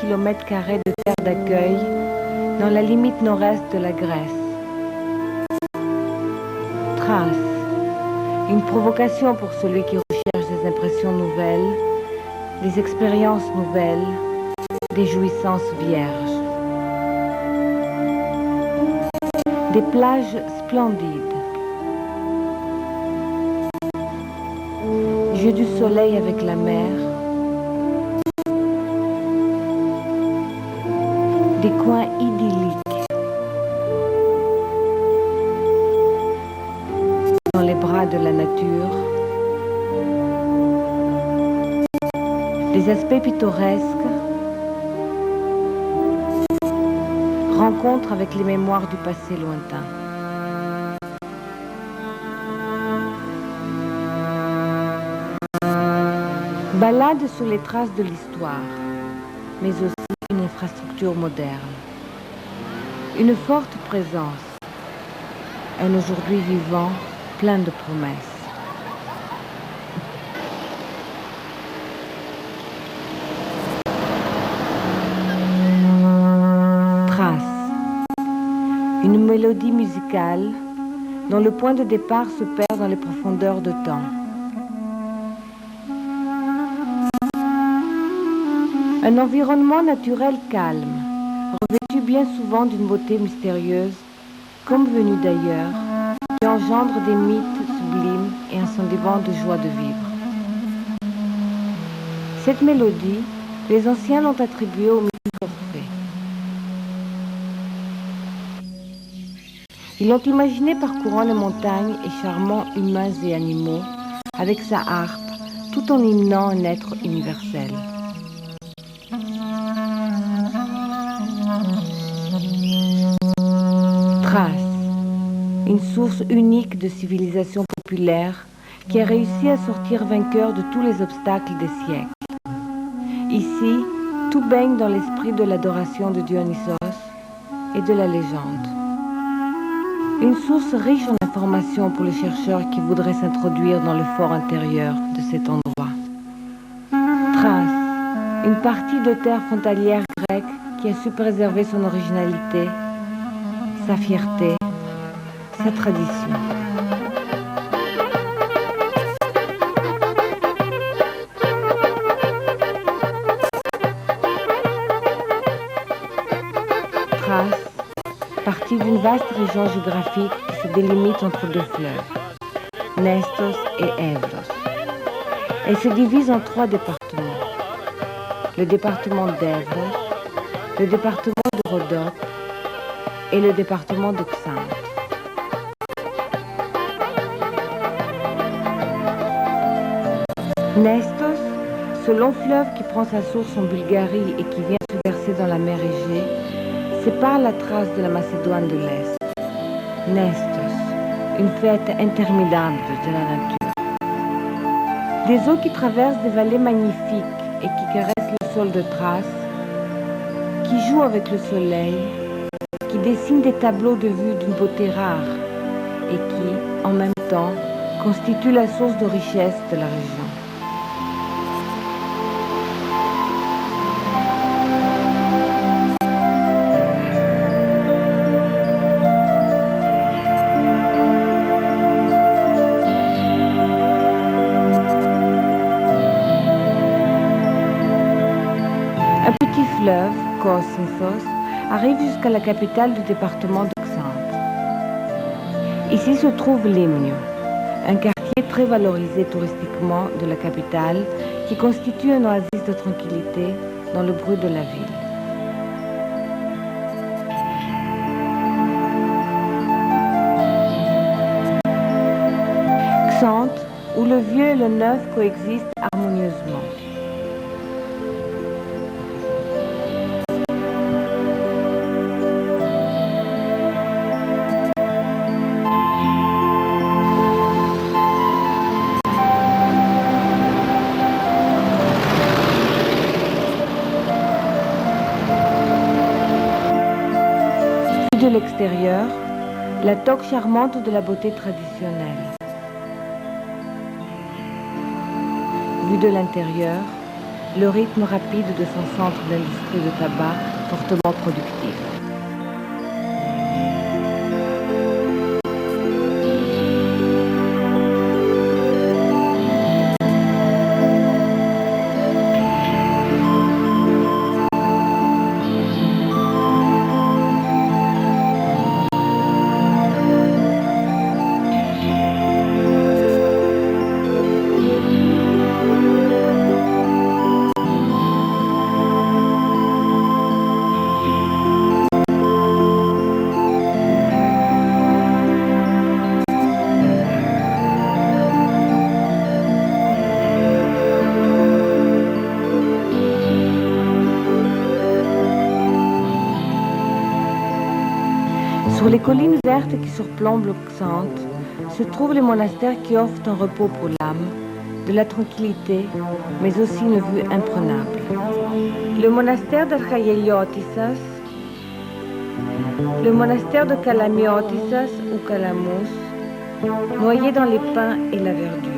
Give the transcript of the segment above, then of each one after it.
km² de terre d'accueil dans la limite nord-est de la Grèce. Thrace, une provocation pour celui qui recherche des impressions nouvelles, des expériences nouvelles, des jouissances vierges. Des plages splendides. Jeu du soleil avec la mer. Des coins idylliques. Dans les bras de la nature. Des aspects pittoresques. Rencontre avec les mémoires du passé lointain. Balade sur les traces de l'histoire, mais aussi une infrastructure moderne. Une forte présence. Un aujourd'hui vivant, plein de promesses. Une mélodie musicale dont le point de départ se perd dans les profondeurs de temps. Un environnement naturel calme, revêtu bien souvent d'une beauté mystérieuse, comme venu d'ailleurs, qui engendre des mythes sublimes et un sentiment de joie de vivre. Cette mélodie, les anciens l'ont attribuée au mythe d'Orphée. Ils l'ont imaginé parcourant les montagnes et charmant humains et animaux avec sa harpe, tout en hymnant un être universel. Thrace, une source unique de civilisation populaire qui a réussi à sortir vainqueur de tous les obstacles des siècles. Ici, tout baigne dans l'esprit de l'adoration de Dionysos et de la légende. Une source riche en informations pour les chercheurs qui voudraient s'introduire dans le fort intérieur de cet endroit. Thrace, une partie de terre frontalière grecque qui a su préserver son originalité, sa fierté, sa tradition. Thrace, partie d'une vaste région géographique qui se délimite entre deux fleuves, Nestos et Evros. Elle se divise en 3 départements. Le département d'Evros, le département de Rhodope et le département de Xanthi. Nestos, ce long fleuve qui prend sa source en Bulgarie et qui vient se verser dans la mer Égée, sépare la Thrace de la Macédoine de l'Est. Nestos, une fête interminable de la nature. Des eaux qui traversent des vallées magnifiques et qui caressent le sol de Thrace, qui jouent avec le soleil, qui dessinent des tableaux de vue d'une beauté rare et qui, en même temps, constituent la source de richesse de la région. Fleuve, Kosynthos, arrive jusqu'à la capitale du département de Xanthi. Ici se trouve Limniou, un quartier très valorisé touristiquement de la capitale qui constitue un oasis de tranquillité dans le bruit de la ville. Xanthi, où le vieux et le neuf coexistent harmonieusement. De l'extérieur, la toque charmante de la beauté traditionnelle. Vue de l'intérieur, le rythme rapide de son centre d'industrie de tabac fortement productif. Sur les collines vertes qui surplombent le Xanth se trouvent les monastères qui offrent un repos pour l'âme, de la tranquillité, mais aussi une vue imprenable. Le monastère d'Archaïeliotisas, le monastère de Kalamiotisas ou Kalamus, noyé dans les pins et la verdure.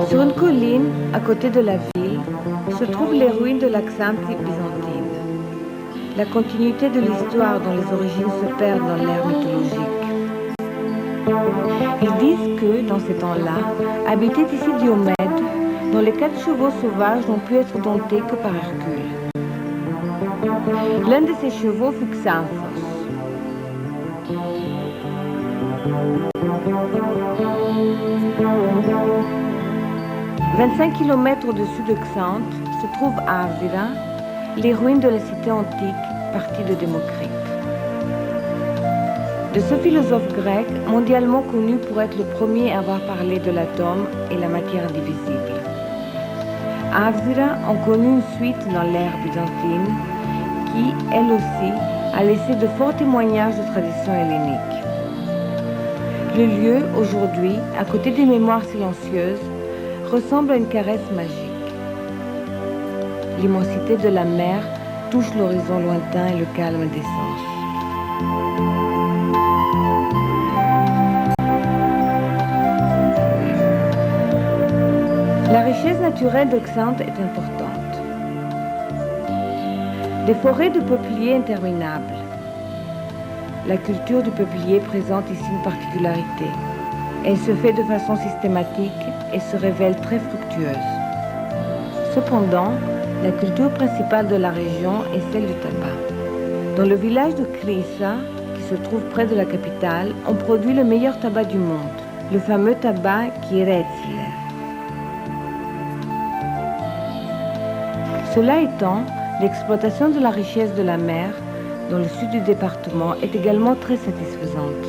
Sur une colline, à côté de la ville, se trouvent les ruines de la Xanthi byzantine. La continuité de l'histoire dont les origines se perdent dans l'ère mythologique. Ils disent que, dans ces temps-là, habitait ici Diomède, dont les 4 chevaux sauvages n'ont pu être domptés que par Hercule. L'un de ces chevaux fut Xanthos. 25 km au-dessus de Xanth se trouve à Avzira, les ruines de la cité antique, partie de Démocrite. De ce philosophe grec, mondialement connu pour être le premier à avoir parlé de l'atome et la matière indivisible. Avzira en connut une suite dans l'ère byzantine qui, elle aussi, a laissé de forts témoignages de tradition hellénique. Le lieu, aujourd'hui, à côté des mémoires silencieuses, ressemble à une caresse magique. L'immensité de la mer touche l'horizon lointain et le calme des sens. La richesse naturelle de Xanth est importante. Des forêts de peupliers interminables. La culture du peuplier présente ici une particularité. Elle se fait de façon systématique et se révèle très fructueuse. Cependant, la culture principale de la région est celle du tabac. Dans le village de Krisa, qui se trouve près de la capitale, on produit le meilleur tabac du monde, le fameux tabac Kiretzler. Cela étant, l'exploitation de la richesse de la mer dans le sud du département est également très satisfaisante.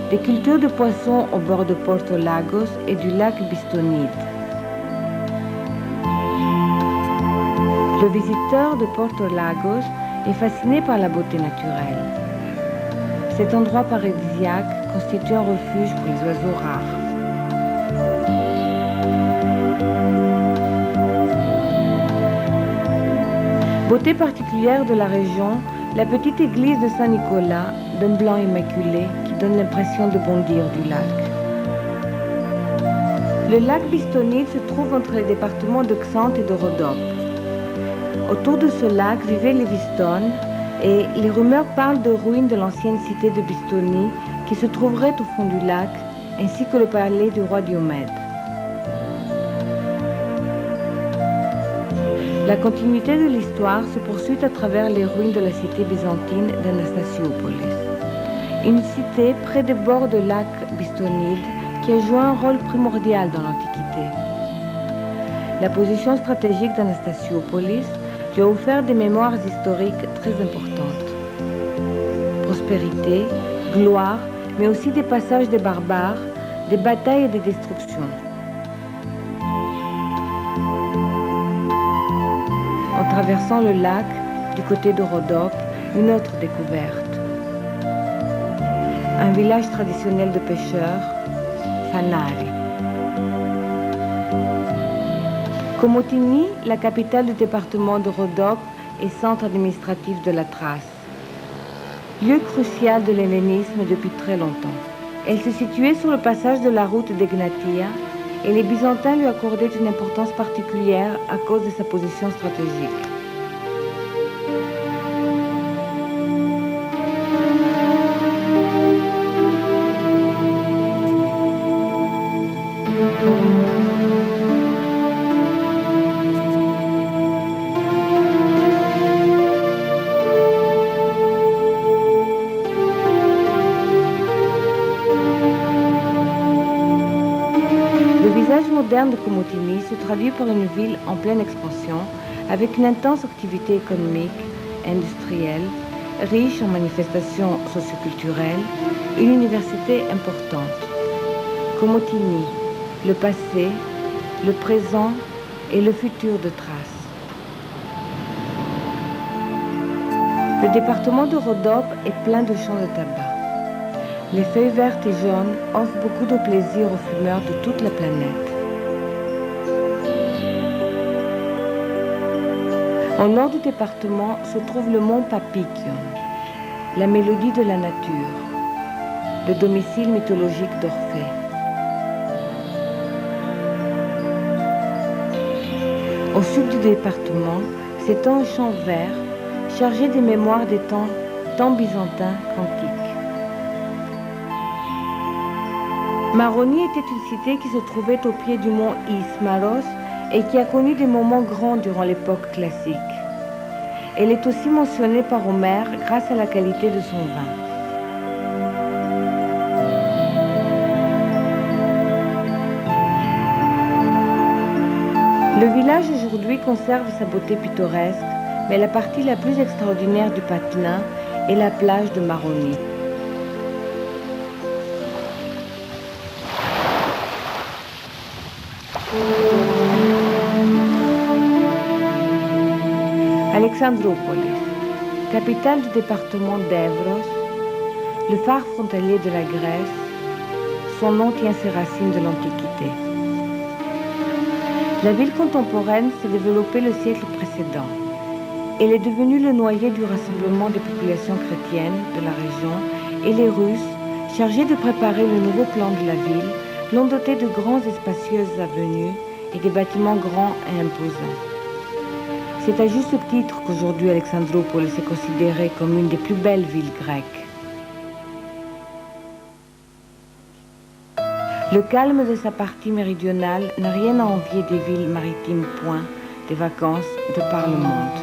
Des cultures de poissons au bord de Porto Lagos et du lac Bistonide. Le visiteur de Porto Lagos est fasciné par la beauté naturelle. Cet endroit paradisiaque constitue un refuge pour les oiseaux rares. Beauté particulière de la région, la petite église de Saint-Nicolas, d'un blanc immaculé, qui donne l'impression de bondir du lac. Le lac Bistonide se trouve entre les départements de Xanth et de Rhodope. Autour de ce lac vivaient les Vistones et les rumeurs parlent de ruines de l'ancienne cité de Bistonie qui se trouverait au fond du lac, ainsi que le palais du roi Diomède. La continuité de l'histoire se poursuit à travers les ruines de la cité byzantine d'Anastasiopolis. Une cité près des bords du lac Bistonide qui a joué un rôle primordial dans l'Antiquité. La position stratégique d'Anastasiopolis lui a offert des mémoires historiques très importantes. Prospérité, gloire, mais aussi des passages des barbares, des batailles et des destructions. En traversant le lac, du côté de Rhodope, une autre découverte. Un village traditionnel de pêcheurs, Fanari. Komotini, la capitale du département de Rhodope et centre administratif de la Thrace. Lieu crucial de l'hellénisme depuis très longtemps. Elle se situait sur le passage de la route d'Egnatia et les Byzantins lui accordaient une importance particulière à cause de sa position stratégique. Le visage moderne de Komotini se traduit par une ville en pleine expansion, avec une intense activité économique, industrielle, riche en manifestations socioculturelles et une université importante. Komotini, le passé, le présent et le futur de Thrace. Le département de Rhodope est plein de champs de tabac. Les feuilles vertes et jaunes offrent beaucoup de plaisir aux fumeurs de toute la planète. Au nord du département se trouve le mont Papikion, la mélodie de la nature, le domicile mythologique d'Orphée. Au sud du département s'étend un champ vert chargé des mémoires des temps byzantins qu'antiques. Maroni était une cité qui se trouvait au pied du mont Ismaros et qui a connu des moments grands durant l'époque classique. Elle est aussi mentionnée par Homère grâce à la qualité de son vin. Le village aujourd'hui conserve sa beauté pittoresque, mais la partie la plus extraordinaire du Patna est la plage de Maroni. Alexandroupolis, capitale du département d'Evros, le phare frontalier de la Grèce, son nom tient ses racines de l'Antiquité. La ville contemporaine s'est développée le siècle précédent. Elle est devenue le noyau du rassemblement des populations chrétiennes de la région et les Russes, chargés de préparer le nouveau plan de la ville, l'ont doté de grandes et spacieuses avenues et des bâtiments grands et imposants. C'est à juste titre qu'aujourd'hui Alexandroupolis est considérée comme une des plus belles villes grecques. Le calme de sa partie méridionale n'a rien à envier des villes maritimes point des vacances de par le monde.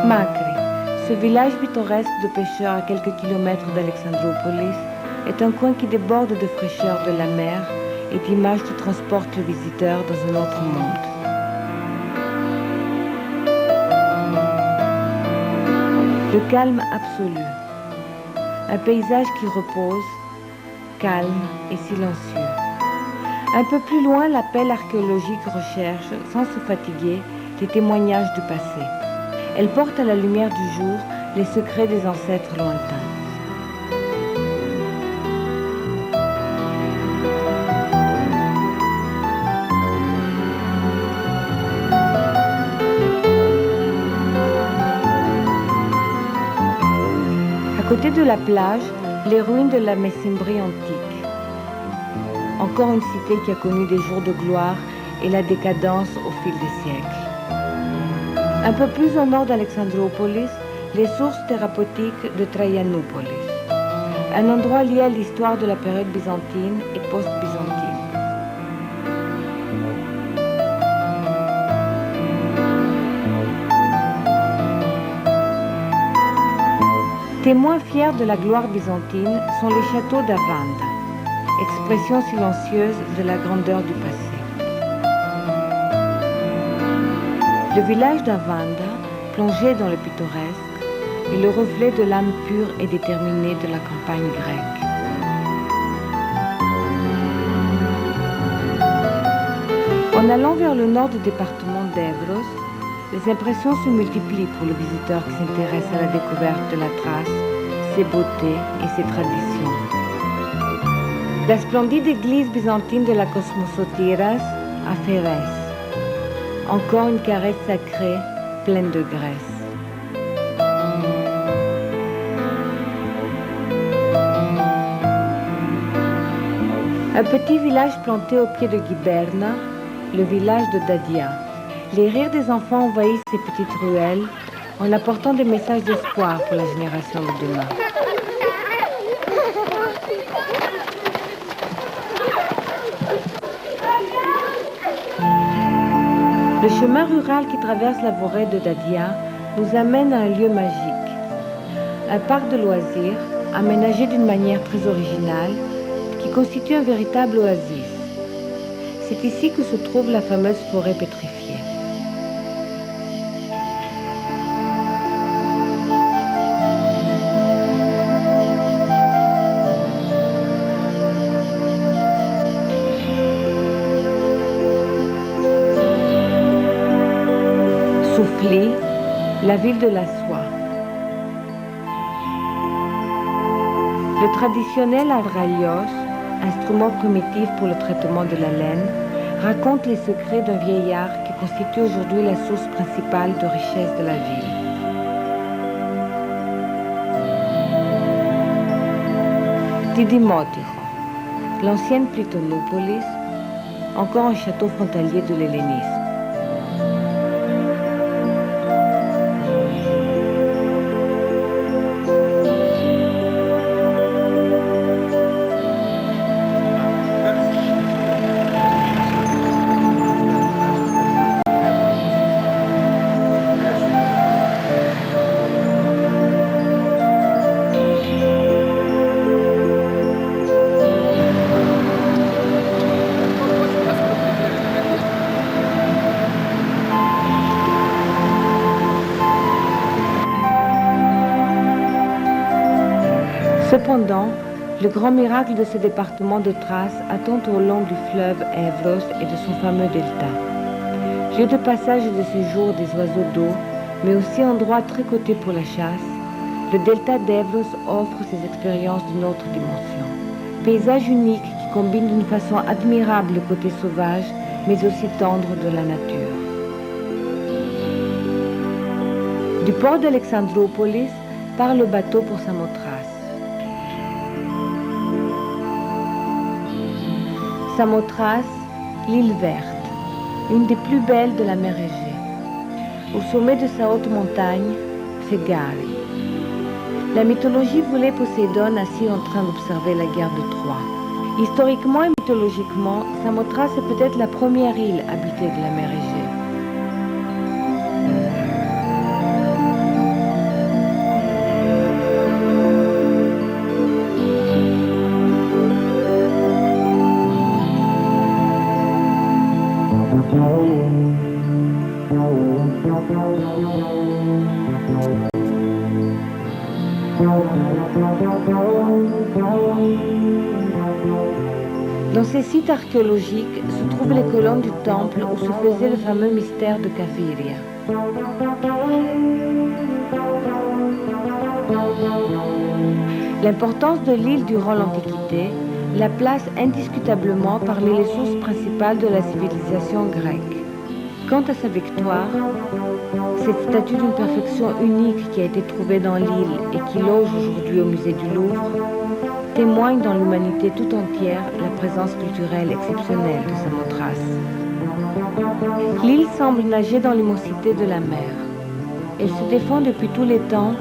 Makri, ce village pittoresque de pêcheurs à quelques kilomètres d'Alexandroupolis, est un coin qui déborde de fraîcheur de la mer et d'images qui transportent le visiteur dans un autre monde. Le calme absolu, un paysage qui repose, calme et silencieux. Un peu plus loin, l'appel archéologique recherche, sans se fatiguer, des témoignages du passé. Elle porte à la lumière du jour les secrets des ancêtres lointains. À côté de la plage, les ruines de la Messimbrie antique. Encore une cité qui a connu des jours de gloire et la décadence au fil des siècles. Un peu plus au nord d'Alexandroupolis, les sources thérapeutiques de Traianoupolis, un endroit lié à l'histoire de la période byzantine et post-byzantine. Témoins fiers de la gloire byzantine sont les châteaux d'Avanda, expression silencieuse de la grandeur du passé. Le village d'Avanda, plongé dans le pittoresque, est le reflet de l'âme pure et déterminée de la campagne grecque. En allant vers le nord du département d'Evros, les impressions se multiplient pour le visiteur qui s'intéresse à la découverte de la Thrace, ses beautés et ses traditions. La splendide église byzantine de la Cosmosotiras à Férès. Encore une caresse sacrée pleine de graisse. Un petit village planté au pied de Giberna, le village de Dadia. Les rires des enfants envahissent ces petites ruelles en apportant des messages d'espoir pour la génération de demain. Le chemin rural qui traverse la forêt de Dadia nous amène à un lieu magique. Un parc de loisirs aménagé d'une manière très originale qui constitue un véritable oasis. C'est ici que se trouve la fameuse forêt pétrifiée. Soufli, la ville de la soie. Le traditionnel adralios, instrument primitif pour le traitement de la laine, raconte les secrets d'un vieillard qui constitue aujourd'hui la source principale de richesse de la ville. Didymotiko, l'ancienne Plytonopolis, encore un château frontalier de l'hellénisme. Cependant, le grand miracle de ce département de Thrace attend au long du fleuve Evros et de son fameux delta. Lieu de passage et de séjour des oiseaux d'eau, mais aussi endroit très coté pour la chasse, le delta d'Evros offre ses expériences d'une autre dimension. Paysage unique qui combine d'une façon admirable le côté sauvage, mais aussi tendre de la nature. Du port d'Alexandroupolis part le bateau pour Samothrace. Samothrace, l'île verte, une des plus belles de la mer Égée. Au sommet de sa haute montagne, Fégari. La mythologie voulait Poséidon assis en train d'observer la guerre de Troie. Historiquement et mythologiquement, Samothrace est peut-être la première île habitée de la mer Égée. Dans ces sites archéologiques se trouvent les colonnes du temple où se faisait le fameux mystère de Caviria. L'importance de l'île durant l'Antiquité la place indiscutablement parmi les sources principales de la civilisation grecque. Quant à sa victoire, cette statue d'une perfection unique qui a été trouvée dans l'île et qui loge aujourd'hui au musée du Louvre, témoigne dans l'humanité tout entière la présence culturelle exceptionnelle de Samothrace. L'île semble nager dans l'immensité de la mer. Elle se défend depuis tous les temps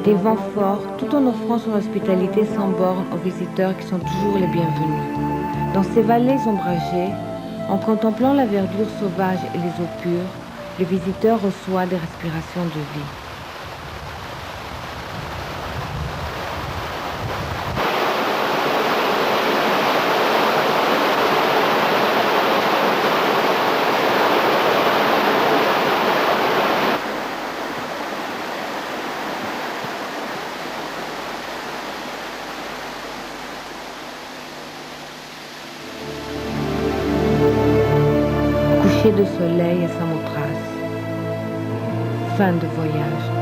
des vents forts tout en offrant son hospitalité sans borne aux visiteurs qui sont toujours les bienvenus. Dans ces vallées ombragées, en contemplant la verdure sauvage et les eaux pures, le visiteur reçoit des respirations de vie. De soleil à Samothrace. Fin de voyage.